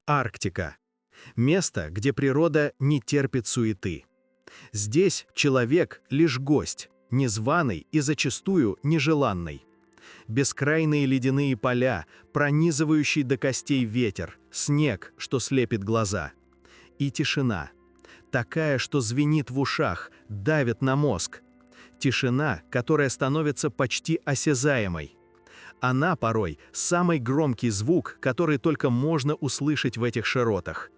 Арктика. Место, где природа не терпит суеты. Здесь человек — лишь гость, незваный и зачастую нежеланный. Бескрайные ледяные поля, пронизывающий до костей ветер, снег, что слепит глаза. И тишина. Такая, что звенит в ушах, давит на мозг. Тишина, которая становится почти осязаемой. Она порой самый громкий звук, который только можно услышать в этих широтах.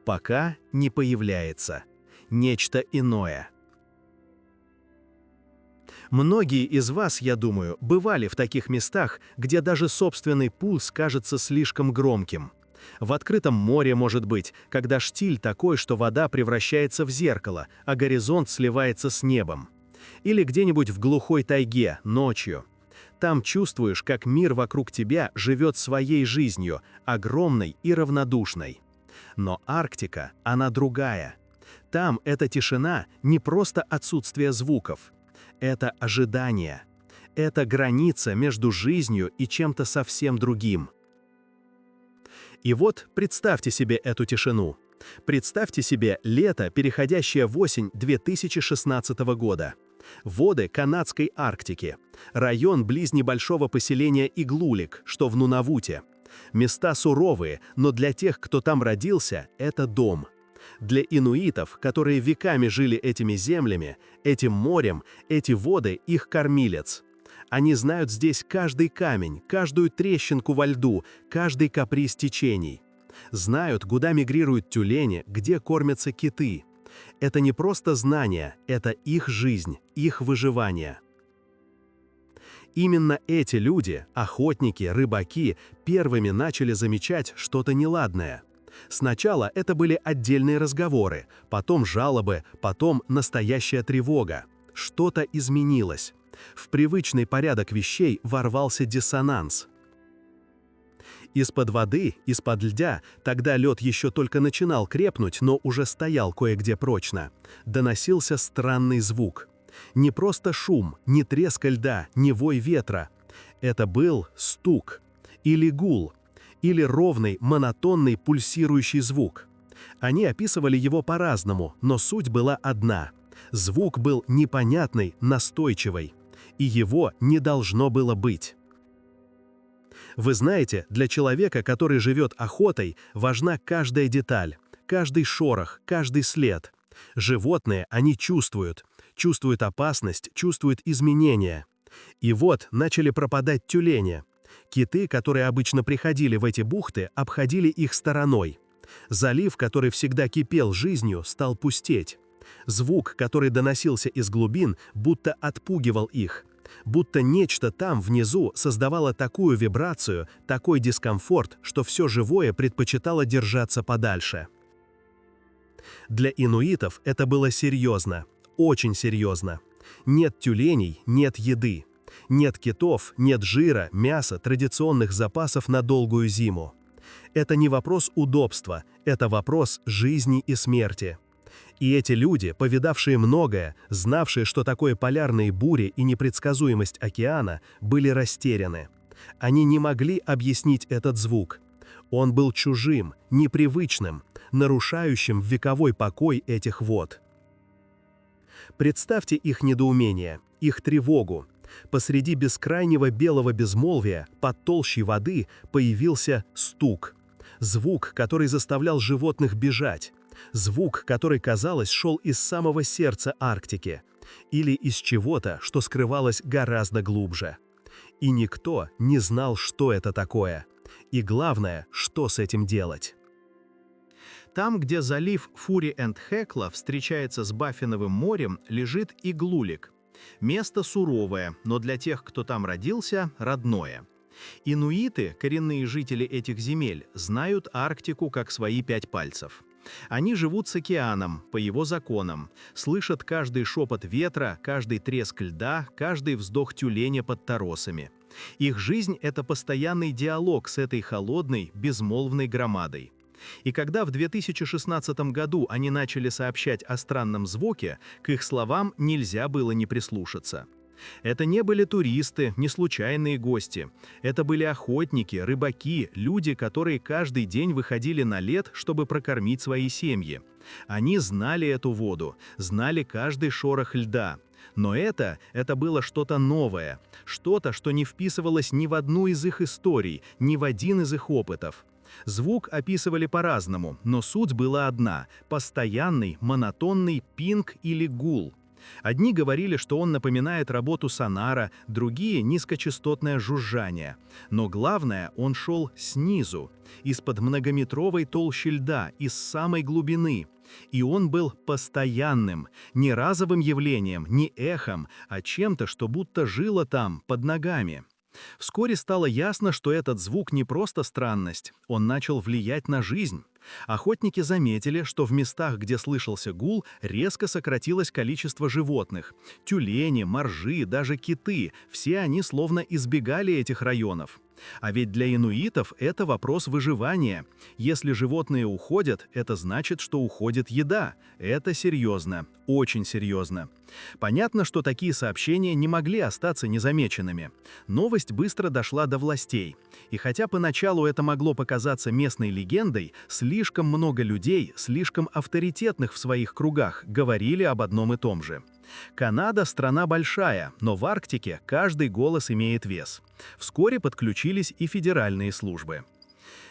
Пока не появляется нечто иное. Многие из вас, я думаю, бывали в таких местах, где даже собственный пульс кажется слишком громким. В открытом море, может быть, когда штиль такой, что вода превращается в зеркало, а горизонт сливается с небом. Или где-нибудь в глухой тайге, ночью. Там чувствуешь, как мир вокруг тебя живет своей жизнью, огромной и равнодушной. Но Арктика, она другая. Там эта тишина не просто отсутствие звуков. Это ожидание. Это граница между жизнью и чем-то совсем другим. И вот представьте себе эту тишину. Представьте себе лето, переходящее в осень 2016 года. Воды канадской Арктики. Район близ небольшого поселения Иглулик, что в Нунавуте. Места суровые, но для тех, кто там родился, это дом. Для инуитов, которые веками жили этими землями, этим морем, эти воды — их кормилец. Они знают здесь каждый камень, каждую трещинку во льду, каждый каприз течений. Знают, куда мигрируют тюлени, где кормятся киты. Это не просто знания, это их жизнь, их выживание. Именно эти люди, охотники, рыбаки, первыми начали замечать что-то неладное. Сначала это были отдельные разговоры, потом жалобы, потом настоящая тревога. Что-то изменилось. В привычный порядок вещей ворвался диссонанс. Из-под воды, из-под льда, тогда лед еще только начинал крепнуть, но уже стоял кое-где прочно, доносился странный звук. Не просто шум, не треск льда, не вой ветра. Это был стук, или гул, или ровный, монотонный, пульсирующий звук. Они описывали его по-разному, но суть была одна. Звук был непонятный, настойчивый. И его не должно было быть. Вы знаете, для человека, который живет охотой, важна каждая деталь, каждый шорох, каждый след. Животные, они чувствуют опасность, чувствуют изменения. И вот начали пропадать тюлени. Киты, которые обычно приходили в эти бухты, обходили их стороной. Залив, который всегда кипел жизнью, стал пустеть. Звук, который доносился из глубин, будто отпугивал их. Будто нечто там, внизу, создавало такую вибрацию, такой дискомфорт, что все живое предпочитало держаться подальше. Для инуитов это было серьезно, очень серьезно. Нет тюленей, нет еды. Нет китов, нет жира, мяса, традиционных запасов на долгую зиму. Это не вопрос удобства, это вопрос жизни и смерти. И эти люди, повидавшие многое, знавшие, что такое полярные бури и непредсказуемость океана, были растеряны. Они не могли объяснить этот звук. Он был чужим, непривычным, нарушающим вековой покой этих вод. Представьте их недоумение, их тревогу. Посреди бескрайнего белого безмолвия, под толщей воды, появился стук. Звук, который заставлял животных бежать. Звук, который, казалось, шел из самого сердца Арктики. Или из чего-то, что скрывалось гораздо глубже. И никто не знал, что это такое. И главное, что с этим делать. Там, где залив Фури-энд-Хекла встречается с Баффиновым морем, лежит Иглулик. Место суровое, но для тех, кто там родился, родное. Инуиты, коренные жители этих земель, знают Арктику как свои 5 пальцев. Они живут с океаном, по его законам, слышат каждый шепот ветра, каждый треск льда, каждый вздох тюленя под торосами. Их жизнь — это постоянный диалог с этой холодной, безмолвной громадой. И когда в 2016 году они начали сообщать о странном звуке, к их словам нельзя было не прислушаться. Это не были туристы, не случайные гости. Это были охотники, рыбаки, люди, которые каждый день выходили на лед, чтобы прокормить свои семьи. Они знали эту воду, знали каждый шорох льда. Но это было что-то новое, что-то, что не вписывалось ни в одну из их историй, ни в один из их опытов. Звук описывали по-разному, но суть была одна – постоянный, монотонный пинг или гул. Одни говорили, что он напоминает работу сонара, другие – низкочастотное жужжание. Но главное, он шел снизу, из-под многометровой толщи льда, из самой глубины. И он был постоянным, не разовым явлением, не эхом, а чем-то, что будто жило там, под ногами. Вскоре стало ясно, что этот звук не просто странность, он начал влиять на жизнь. Охотники заметили, что в местах, где слышался гул, резко сократилось количество животных. Тюлени, моржи, даже киты – все они словно избегали этих районов. А ведь для инуитов это вопрос выживания. Если животные уходят, это значит, что уходит еда. Это серьезно, очень серьезно. Понятно, что такие сообщения не могли остаться незамеченными. Новость быстро дошла до властей. И хотя поначалу это могло показаться местной легендой, слишком много людей, слишком авторитетных в своих кругах, говорили об одном и том же. Канада – страна большая, но в Арктике каждый голос имеет вес. Вскоре подключились и федеральные службы.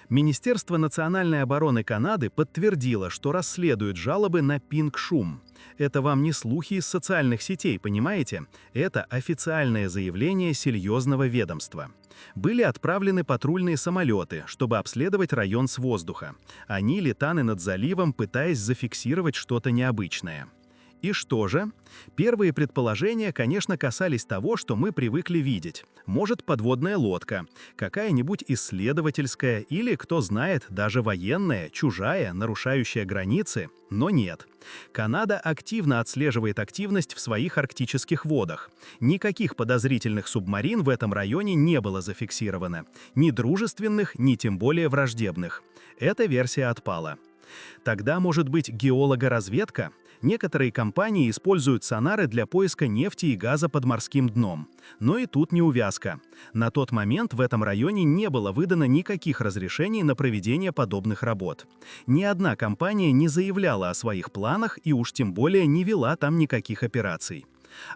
Министерство национальной обороны Канады подтвердило, что расследует жалобы на пинг-шум. Это вам не слухи из социальных сетей, понимаете? Это официальное заявление серьезного ведомства. Были отправлены патрульные самолеты, чтобы обследовать район с воздуха. Они летали над заливом, пытаясь зафиксировать что-то необычное. И что же? Первые предположения, конечно, касались того, что мы привыкли видеть. Может, подводная лодка, какая-нибудь исследовательская или, кто знает, даже военная, чужая, нарушающая границы. Но нет. Канада активно отслеживает активность в своих арктических водах. Никаких подозрительных субмарин в этом районе не было зафиксировано. Ни дружественных, ни тем более враждебных. Эта версия отпала. Тогда, может быть, геологоразведка? Некоторые компании используют сонары для поиска нефти и газа под морским дном. Но и тут неувязка. На тот момент в этом районе не было выдано никаких разрешений на проведение подобных работ. Ни одна компания не заявляла о своих планах и уж тем более не вела там никаких операций.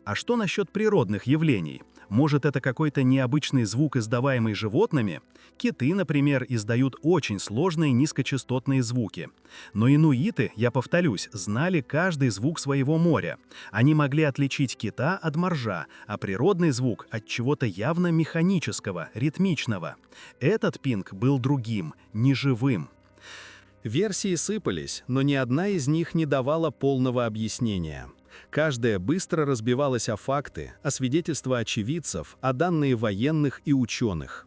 А что насчет природных явлений? Может, это какой-то необычный звук, издаваемый животными? Киты, например, издают очень сложные низкочастотные звуки. Но инуиты, я повторюсь, знали каждый звук своего моря. Они могли отличить кита от моржа, а природный звук от чего-то явно механического, ритмичного. Этот пинг был другим, неживым. Версии сыпались, но ни одна из них не давала полного объяснения. Каждая быстро разбивалась о факты, о свидетельства очевидцев, о данные военных и ученых.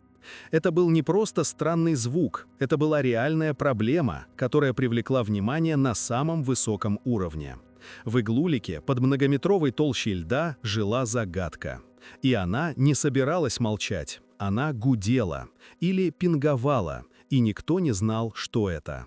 Это был не просто странный звук, это была реальная проблема, которая привлекла внимание на самом высоком уровне. В Иглулике под многометровой толщей льда жила загадка. И она не собиралась молчать, она гудела или пинговала, и никто не знал, что это.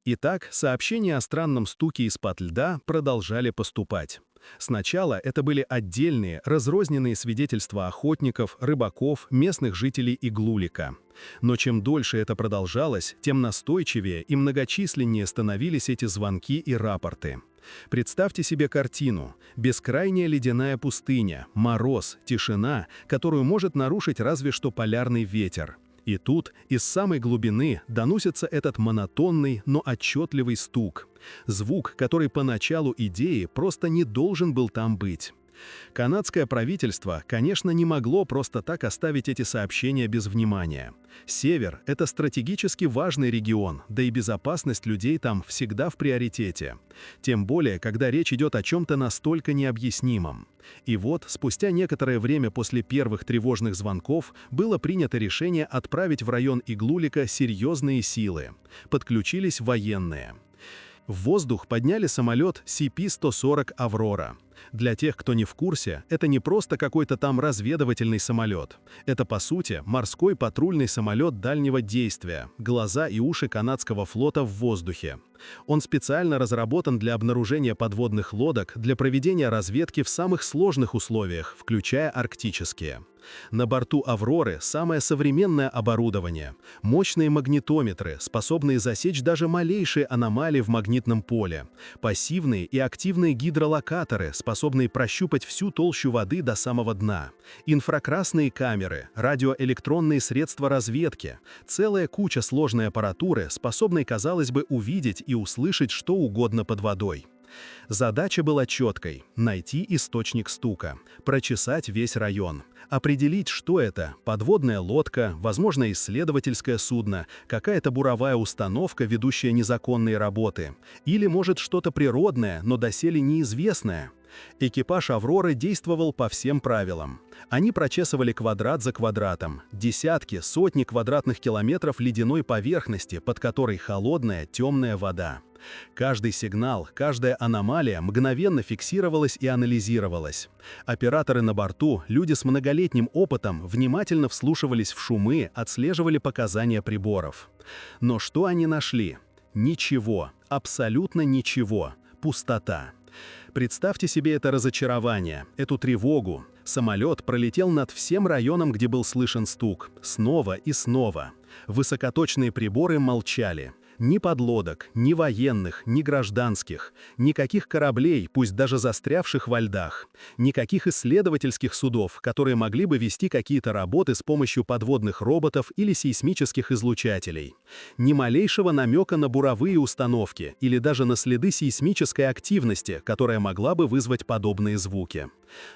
Итак, сообщения о странном стуке из-под льда продолжали поступать. Сначала это были отдельные, разрозненные свидетельства охотников, рыбаков, местных жителей Иглулика. Но чем дольше это продолжалось, тем настойчивее и многочисленнее становились эти звонки и рапорты. Представьте себе картину. Бескрайняя ледяная пустыня, мороз, тишина, которую может нарушить разве что полярный ветер. И тут из самой глубины доносится этот монотонный, но отчетливый стук. Звук, который по началу идеи просто не должен был там быть. Канадское правительство, конечно, не могло просто так оставить эти сообщения без внимания. Север – это стратегически важный регион, да и безопасность людей там всегда в приоритете. Тем более, когда речь идет о чем-то настолько необъяснимом. И вот, спустя некоторое время после первых тревожных звонков, было принято решение отправить в район Иглулика серьезные силы. Подключились военные. В воздух подняли самолет CP-140 «Аврора». Для тех, кто не в курсе, это не просто какой-то там разведывательный самолет. Это, по сути, морской патрульный самолет дальнего действия, глаза и уши канадского флота в воздухе. Он специально разработан для обнаружения подводных лодок, для проведения разведки в самых сложных условиях, включая арктические. На борту «Авроры» самое современное оборудование, мощные магнитометры, способные засечь даже малейшие аномалии в магнитном поле, пассивные и активные гидролокаторы, способные прощупать всю толщу воды до самого дна, инфракрасные камеры, радиоэлектронные средства разведки, целая куча сложной аппаратуры, способной, казалось бы, увидеть и услышать что угодно под водой. Задача была четкой – найти источник стука, прочесать весь район, определить, что это – подводная лодка, возможно, исследовательское судно, какая-то буровая установка, ведущая незаконные работы, или, может, что-то природное, но доселе неизвестное. Экипаж «Авроры» действовал по всем правилам. Они прочесывали квадрат за квадратом, десятки, сотни квадратных километров ледяной поверхности, под которой холодная, темная вода. Каждый сигнал, каждая аномалия мгновенно фиксировалась и анализировалась. Операторы на борту, люди с многолетним опытом, внимательно вслушивались в шумы, отслеживали показания приборов. Но что они нашли? Ничего, абсолютно ничего. Пустота. Представьте себе это разочарование, эту тревогу. Самолет пролетел над всем районом, где был слышен стук, снова и снова. Высокоточные приборы молчали. Ни подлодок, ни военных, ни гражданских, никаких кораблей, пусть даже застрявших во льдах, никаких исследовательских судов, которые могли бы вести какие-то работы с помощью подводных роботов или сейсмических излучателей. Ни малейшего намека на буровые установки или даже на следы сейсмической активности, которая могла бы вызвать подобные звуки.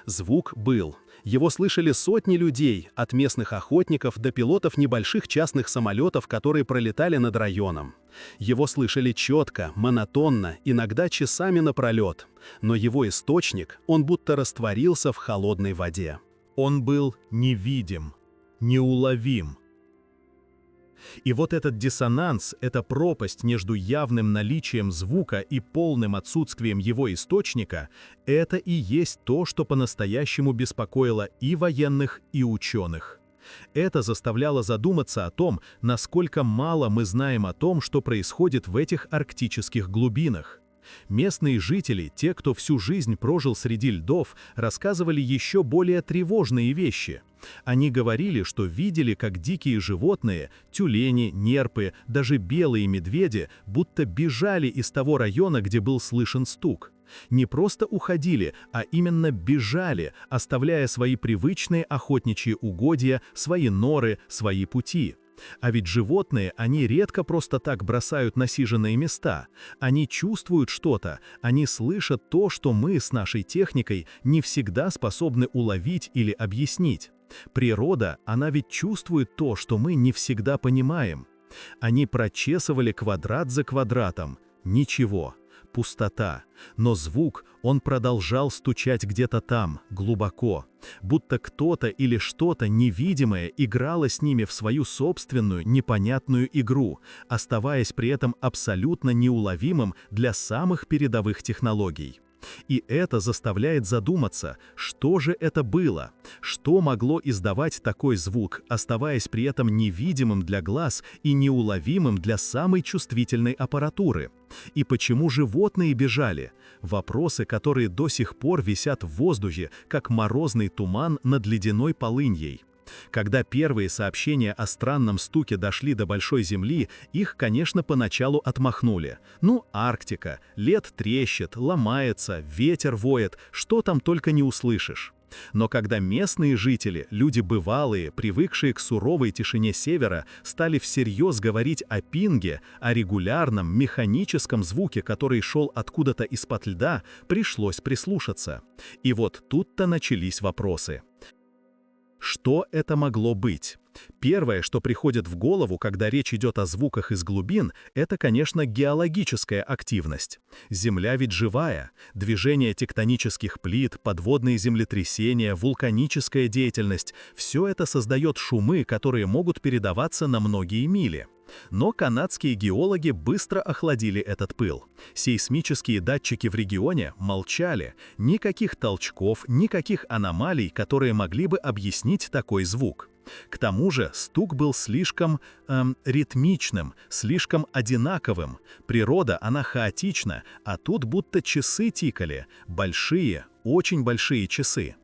Звук был. Его слышали сотни людей, от местных охотников до пилотов небольших частных самолетов, которые пролетали над районом. Его слышали четко, монотонно, иногда часами напролет. Но его источник, он будто растворился в холодной воде. Он был невидим, неуловим. И вот этот диссонанс, эта пропасть между явным наличием звука и полным отсутствием его источника, это и есть то, что по-настоящему беспокоило и военных, и ученых. Это заставляло задуматься о том, насколько мало мы знаем о том, что происходит в этих арктических глубинах. Местные жители, те, кто всю жизнь прожил среди льдов, рассказывали еще более тревожные вещи. Они говорили, что видели, как дикие животные, тюлени, нерпы, даже белые медведи, будто бежали из того района, где был слышен стук. Не просто уходили, а именно бежали, оставляя свои привычные охотничьи угодья, свои норы, свои пути. А ведь животные, они редко просто так бросают насиженные места. Они чувствуют что-то, они слышат то, что мы с нашей техникой не всегда способны уловить или объяснить. Природа, она ведь чувствует то, что мы не всегда понимаем. Они прочесывали квадрат за квадратом. Ничего. Пустота. Но звук, он продолжал стучать где-то там, глубоко. Будто кто-то или что-то невидимое играло с ними в свою собственную непонятную игру, оставаясь при этом абсолютно неуловимым для самых передовых технологий. И это заставляет задуматься, что же это было, что могло издавать такой звук, оставаясь при этом невидимым для глаз и неуловимым для самой чувствительной аппаратуры. И почему животные бежали? Вопросы, которые до сих пор висят в воздухе, как морозный туман над ледяной полыньей. Когда первые сообщения о странном стуке дошли до Большой Земли, их, конечно, поначалу отмахнули. Ну, Арктика, лед трещит, ломается, ветер воет, что там только не услышишь. Но когда местные жители, люди бывалые, привыкшие к суровой тишине севера, стали всерьез говорить о пинге, о регулярном, механическом звуке, который шел откуда-то из-под льда, пришлось прислушаться. И вот тут-то начались вопросы. Что это могло быть? Первое, что приходит в голову, когда речь идет о звуках из глубин, это, конечно, геологическая активность. Земля ведь живая. Движение тектонических плит, подводные землетрясения, вулканическая деятельность – все это создает шумы, которые могут передаваться на многие мили. Но канадские геологи быстро охладили этот пыл. Сейсмические датчики в регионе молчали. Никаких толчков, никаких аномалий, которые могли бы объяснить такой звук. К тому же стук был слишком ритмичным, слишком одинаковым. Природа, она хаотична, а тут будто часы тикали. Большие, очень большие часы.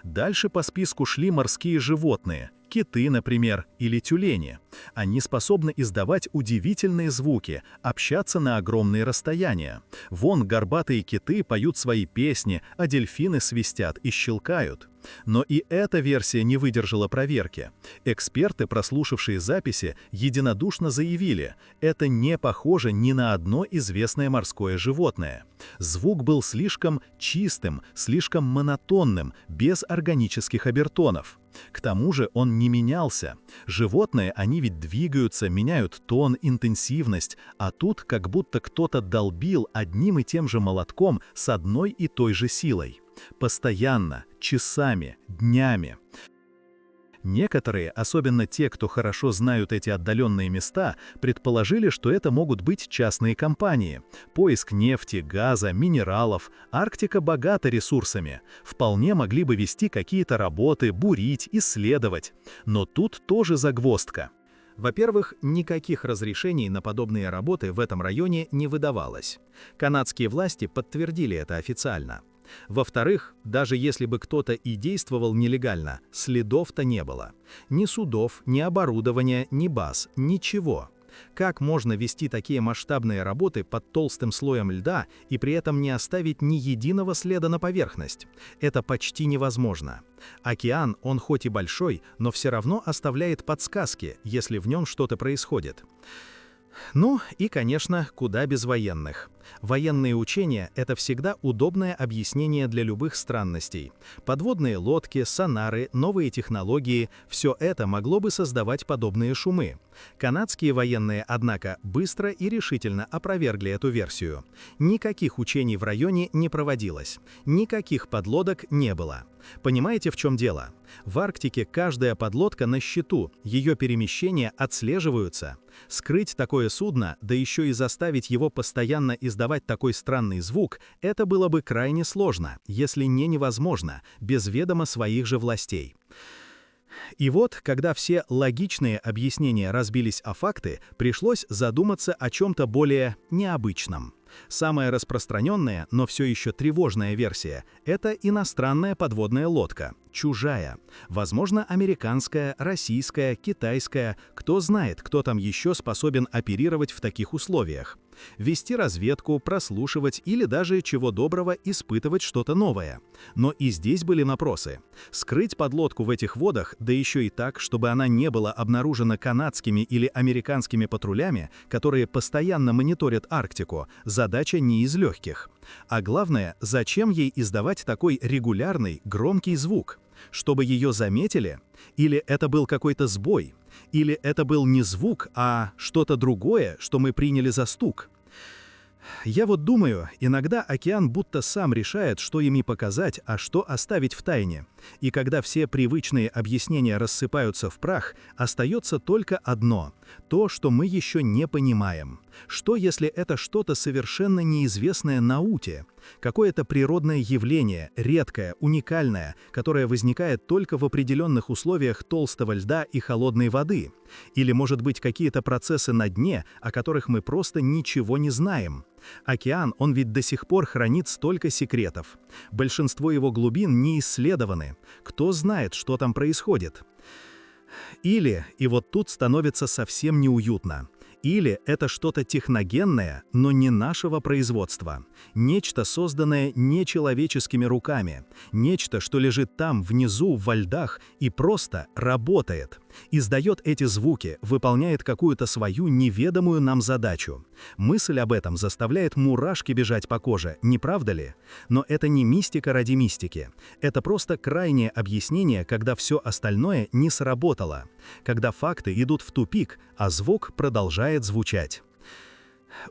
Дальше по списку шли морские животные, киты, например, или тюлени. Они способны издавать удивительные звуки, общаться на огромные расстояния. Вон горбатые киты поют свои песни, а дельфины свистят и щелкают. Но и эта версия не выдержала проверки. Эксперты, прослушавшие записи, единодушно заявили, это не похоже ни на одно известное морское животное. Звук был слишком чистым, слишком монотонным, без органических обертонов. К тому же он не менялся. Животные, они ведь двигаются, меняют тон, интенсивность, а тут как будто кто-то долбил одним и тем же молотком с одной и той же силой. Постоянно, часами, днями. Некоторые, особенно те, кто хорошо знают эти отдаленные места, предположили, что это могут быть частные компании. Поиск нефти, газа, минералов. Арктика богата ресурсами. Вполне могли бы вести какие-то работы, бурить, исследовать. Но тут тоже загвоздка. Во-первых, никаких разрешений на подобные работы в этом районе не выдавалось. Канадские власти подтвердили это официально. Во-вторых, даже если бы кто-то и действовал нелегально, следов-то не было. Ни судов, ни оборудования, ни баз, ничего. Как можно вести такие масштабные работы под толстым слоем льда и при этом не оставить ни единого следа на поверхность? Это почти невозможно. Океан, он хоть и большой, но все равно оставляет подсказки, если в нем что-то происходит. Ну и, конечно, куда без военных. Военные учения – это всегда удобное объяснение для любых странностей. Подводные лодки, сонары, новые технологии – все это могло бы создавать подобные шумы. Канадские военные, однако, быстро и решительно опровергли эту версию. Никаких учений в районе не проводилось, никаких подлодок не было. Понимаете, в чем дело? В Арктике каждая подлодка на счету, ее перемещения отслеживаются. Скрыть такое судно, да еще и заставить его постоянно издавать такой странный звук, это было бы крайне сложно, если не невозможно, без ведома своих же властей. И вот, когда все логичные объяснения разбились о факты, пришлось задуматься о чем-то более необычном. Самая распространенная, но все еще тревожная версия – это иностранная подводная лодка, чужая. Возможно, американская, российская, китайская, кто знает, кто там еще способен оперировать в таких условиях. Вести разведку, прослушивать или даже, чего доброго, испытывать что-то новое. Но и здесь были вопросы. Скрыть подлодку в этих водах, да еще и так, чтобы она не была обнаружена канадскими или американскими патрулями, которые постоянно мониторят Арктику, задача не из легких. А главное, зачем ей издавать такой регулярный, громкий звук? Чтобы ее заметили? Или это был какой-то сбой? Или это был не звук, а что-то другое, что мы приняли за стук? Я вот думаю, иногда океан будто сам решает, что ими показать, а что оставить в тайне. И когда все привычные объяснения рассыпаются в прах, остается только одно – то, что мы еще не понимаем. Что, если это что-то совершенно неизвестное науке? Какое-то природное явление, редкое, уникальное, которое возникает только в определенных условиях толстого льда и холодной воды? Или, может быть, какие-то процессы на дне, о которых мы просто ничего не знаем? Океан, он ведь до сих пор хранит столько секретов. Большинство его глубин не исследованы. Кто знает, что там происходит? Или, и вот тут становится совсем неуютно, или это что-то техногенное, но не нашего производства. Нечто, созданное нечеловеческими руками. Нечто, что лежит там, внизу, во льдах, и просто работает. Издает эти звуки, выполняет какую-то свою неведомую нам задачу. Мысль об этом заставляет мурашки бежать по коже, не правда ли? Но это не мистика ради мистики. Это просто крайнее объяснение, когда все остальное не сработало. Когда факты идут в тупик, а звук продолжает звучать.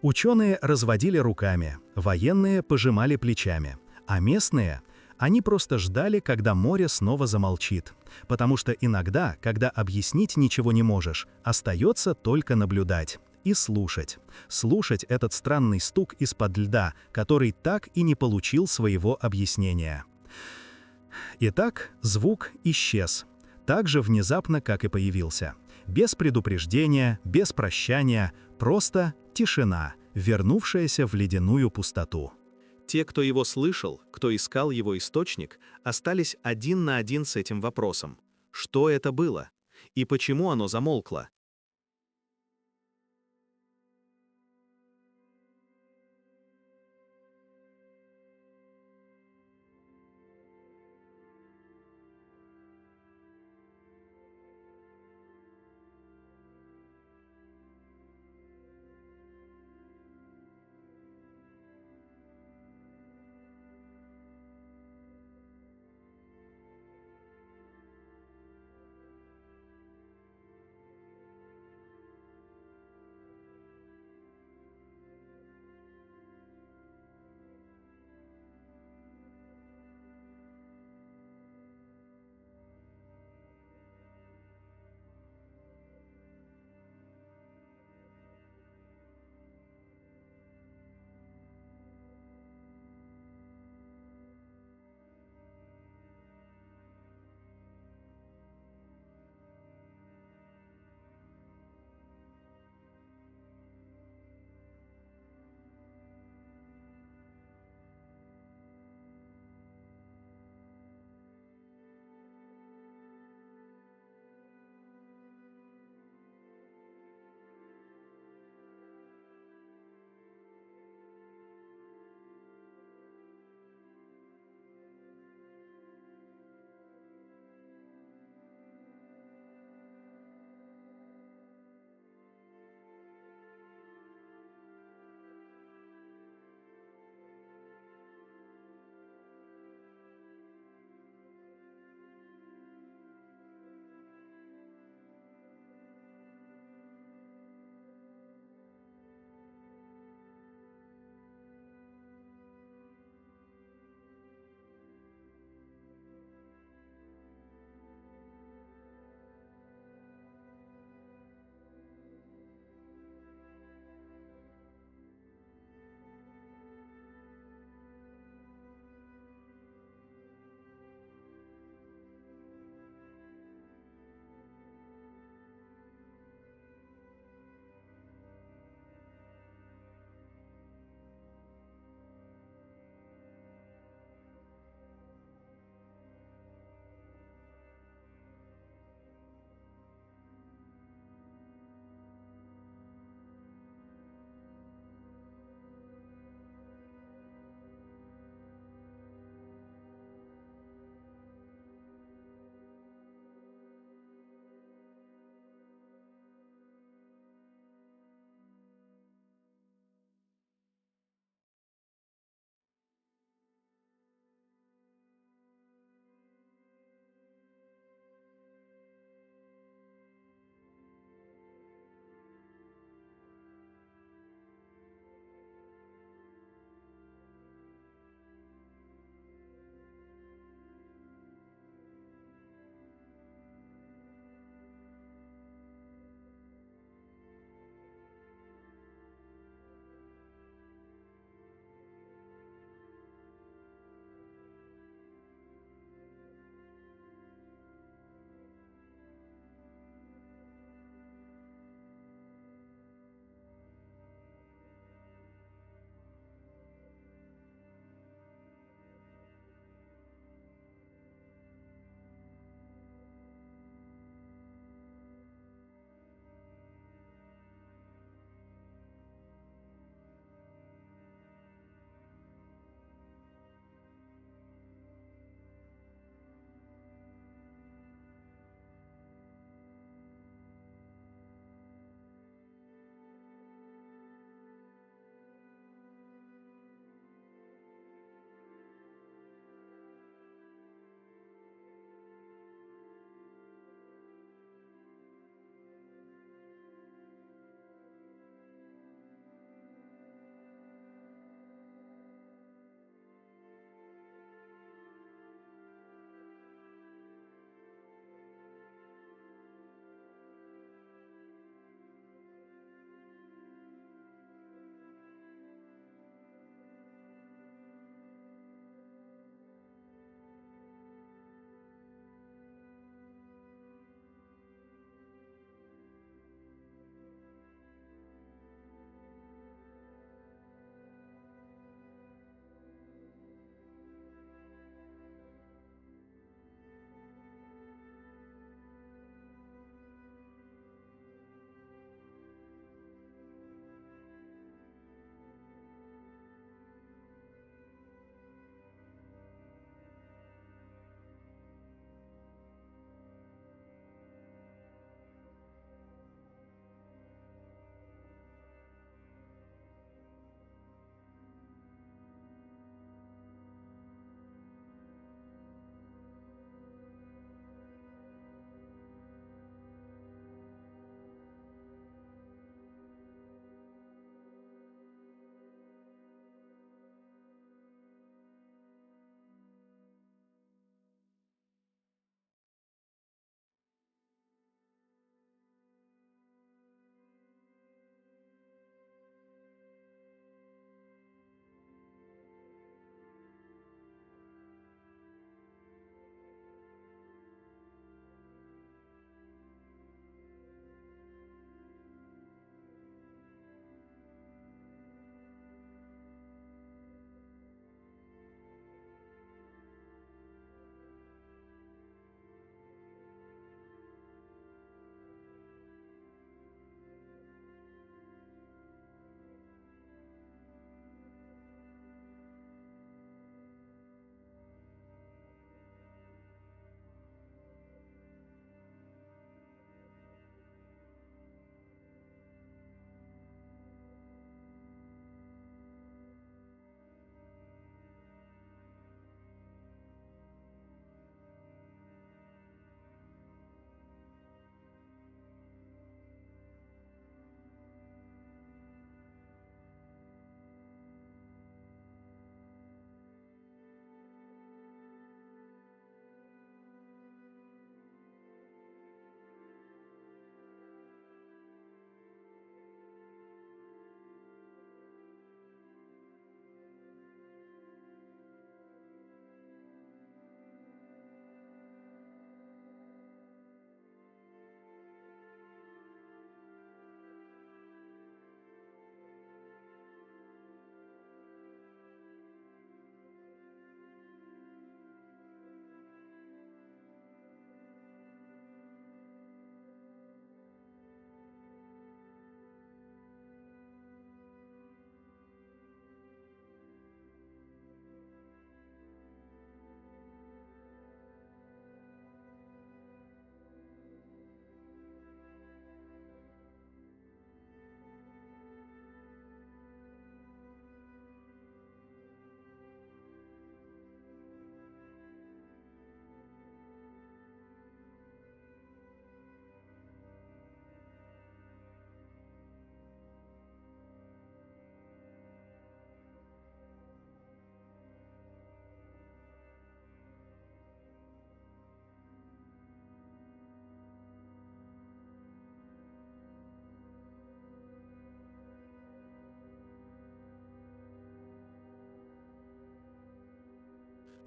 Ученые разводили руками, военные пожимали плечами, а местные... Они просто ждали, когда море снова замолчит. Потому что иногда, когда объяснить ничего не можешь, остается только наблюдать и слушать. Слушать этот странный стук из-под льда, который так и не получил своего объяснения. Итак, звук исчез. Так же внезапно, как и появился. Без предупреждения, без прощания, просто тишина, вернувшаяся в ледяную пустоту. Те, кто его слышал, кто искал его источник, остались один на один с этим вопросом. Что это было? И почему оно замолкло?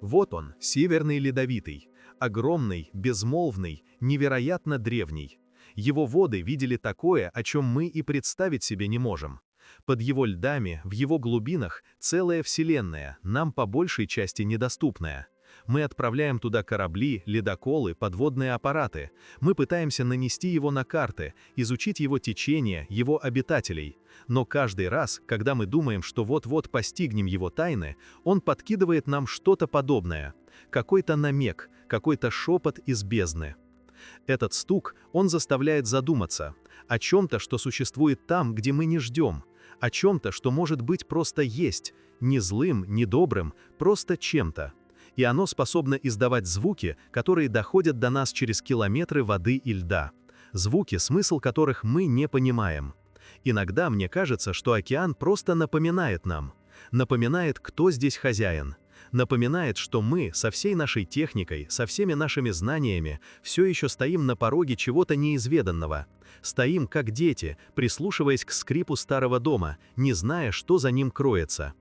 Вот он, Северный Ледовитый, огромный, безмолвный, невероятно древний. Его воды видели такое, о чем мы и представить себе не можем. Под его льдами, в его глубинах, целая вселенная, нам по большей части недоступная. Мы отправляем туда корабли, ледоколы, подводные аппараты. Мы пытаемся нанести его на карты, изучить его течение, его обитателей. Но каждый раз, когда мы думаем, что вот-вот постигнем его тайны, он подкидывает нам что-то подобное. Какой-то намек, какой-то шепот из бездны. Этот стук, он заставляет задуматься о чем-то, что существует там, где мы не ждем, о чем-то, что может быть просто есть, не злым, не добрым, просто чем-то. И оно способно издавать звуки, которые доходят до нас через километры воды и льда. Звуки, смысл которых мы не понимаем. Иногда мне кажется, что океан просто напоминает нам. Напоминает, кто здесь хозяин. Напоминает, что мы со всей нашей техникой, со всеми нашими знаниями все еще стоим на пороге чего-то неизведанного. Стоим как дети, прислушиваясь к скрипу старого дома, не зная, что за ним кроется.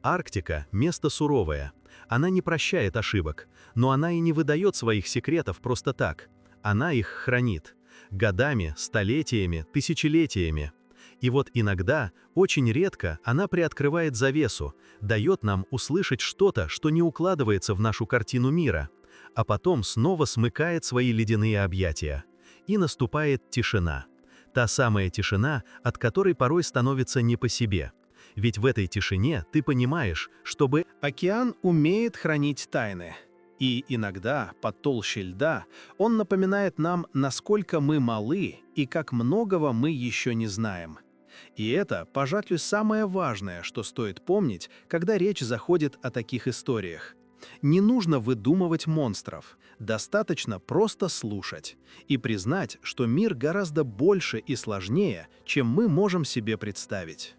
Арктика – место суровое. Она не прощает ошибок, но она и не выдает своих секретов просто так. Она их хранит. Годами, столетиями, тысячелетиями. И вот иногда, очень редко, она приоткрывает завесу, дает нам услышать что-то, что не укладывается в нашу картину мира, а потом снова смыкает свои ледяные объятия. И наступает тишина. Та самая тишина, от которой порой становится не по себе. Ведь в этой тишине ты понимаешь, чтобы океан умеет хранить тайны. И иногда, под толщей льда, он напоминает нам, насколько мы малы и как многого мы еще не знаем. И это, пожалуй, самое важное, что стоит помнить, когда речь заходит о таких историях. Не нужно выдумывать монстров, достаточно просто слушать и признать, что мир гораздо больше и сложнее, чем мы можем себе представить.